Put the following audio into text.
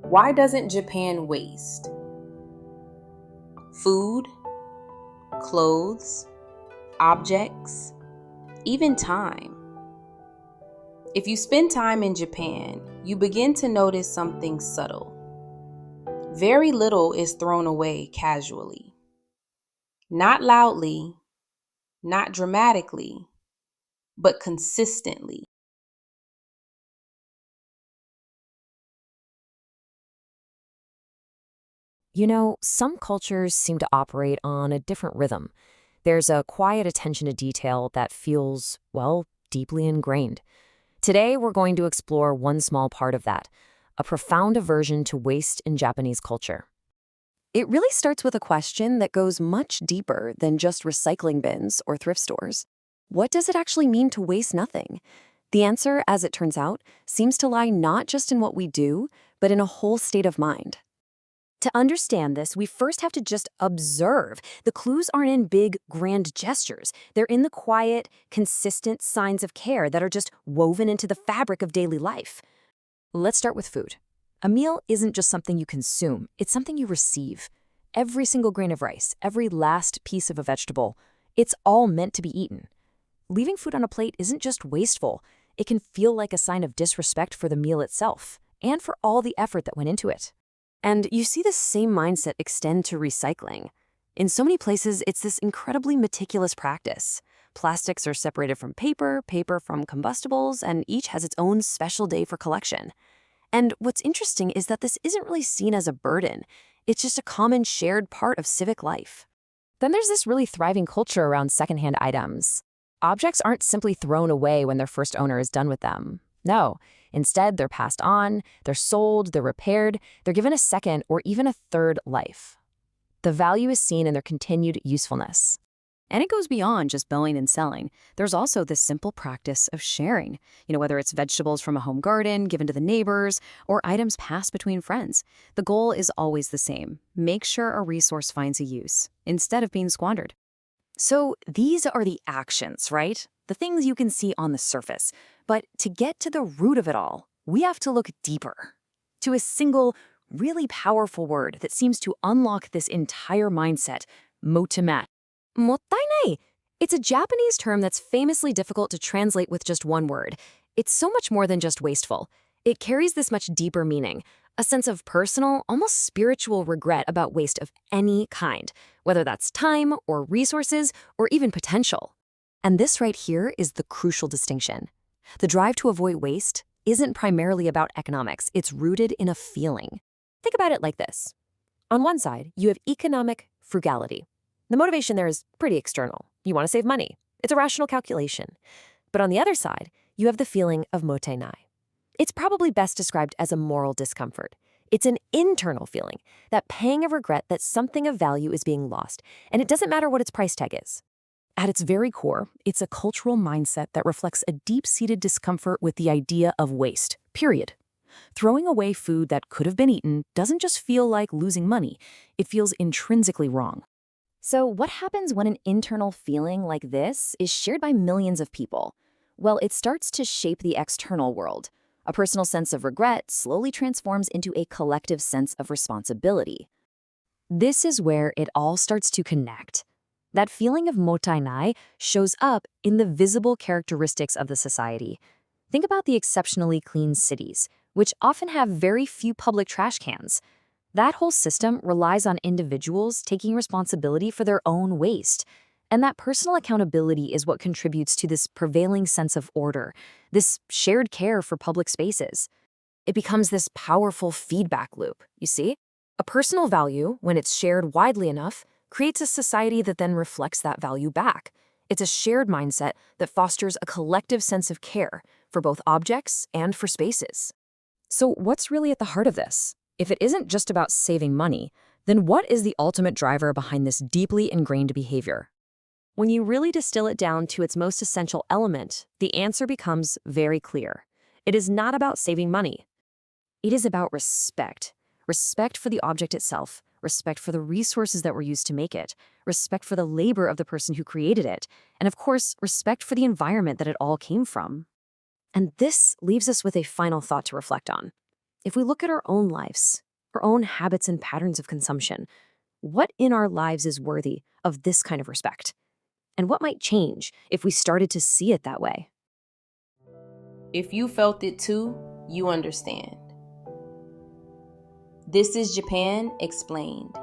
Why doesn't Japan waste? Food, clothes, objects, even time. If you spend time in Japan, you begin to notice something subtle. Very little is thrown away casually. Not loudly, not dramatically, but consistently. You know, some cultures seem to operate on a different rhythm. There's a quiet attention to detail that feels, well, deeply ingrained. Today, we're going to explore one small part of that, a profound aversion to waste in Japanese culture. It really starts with a question that goes much deeper than just recycling bins or thrift stores. What does it actually mean to waste nothing? The answer, as it turns out, seems to lie not just in what we do, but in a whole state of mind. To understand this, we first have to just observe. The clues aren't in big, grand gestures. They're in the quiet, consistent signs of care that are just woven into the fabric of daily life. Let's start with food. A meal isn't just something you consume, it's something you receive. Every single grain of rice, every last piece of a vegetable, it's all meant to be eaten. Leaving food on a plate isn't just wasteful, it can feel like a sign of disrespect for the meal itself and for all the effort that went into it. And you see the same mindset extend to recycling. In so many places, it's this incredibly meticulous practice. Plastics are separated from paper, paper from combustibles, and each has its own special day for collection. And what's interesting is that this isn't really seen as a burden. It's just a common shared part of civic life. Then there's this really thriving culture around secondhand items. Objects aren't simply thrown away when their first owner is done with them. No, instead they're passed on, they're sold, they're repaired, they're given a second or even a third life. The value is seen in their continued usefulness. And it goes beyond just buying and selling. There's also this simple practice of sharing. Whether it's vegetables from a home garden given to the neighbors or items passed between friends. The goal is always the same. Make sure a resource finds a use instead of being squandered. So these are the actions, right? The things you can see on the surface. But to get to the root of it all, we have to look deeper. To a single, really powerful word that seems to unlock this entire mindset, mottainai. Mottainai. It's a Japanese term that's famously difficult to translate with just one word. It's so much more than just wasteful. It carries this much deeper meaning, a sense of personal, almost spiritual regret about waste of any kind, whether that's time or resources or even potential. And this right here is the crucial distinction. The drive to avoid waste isn't primarily about economics. It's rooted in a feeling. Think about it like this. On one side, you have economic frugality. The motivation there is pretty external. You want to save money. It's a rational calculation. But on the other side, you have the feeling of mottainai. It's probably best described as a moral discomfort. It's an internal feeling, that pang of regret that something of value is being lost, and it doesn't matter what its price tag is. At its very core, it's a cultural mindset that reflects a deep-seated discomfort with the idea of waste, period. Throwing away food that could have been eaten doesn't just feel like losing money, it feels intrinsically wrong. So what happens when an internal feeling like this is shared by millions of people? Well, it starts to shape the external world. A personal sense of regret slowly transforms into a collective sense of responsibility. This is where it all starts to connect. That feeling of mottainai shows up in the visible characteristics of the society. Think about the exceptionally clean cities, which often have very few public trash cans. That whole system relies on individuals taking responsibility for their own waste. And that personal accountability is what contributes to this prevailing sense of order, this shared care for public spaces. It becomes this powerful feedback loop, you see? A personal value, when it's shared widely enough, creates a society that then reflects that value back. It's a shared mindset that fosters a collective sense of care for both objects and for spaces. So what's really at the heart of this? If it isn't just about saving money, then what is the ultimate driver behind this deeply ingrained behavior? When you really distill it down to its most essential element, the answer becomes very clear. It is not about saving money. It is about respect. Respect for the object itself, respect for the resources that were used to make it, respect for the labor of the person who created it, and of course, respect for the environment that it all came from. And this leaves us with a final thought to reflect on. If we look at our own lives, our own habits and patterns of consumption, what in our lives is worthy of this kind of respect? And what might change if we started to see it that way? If you felt it too, you understand. This is Japan Explained.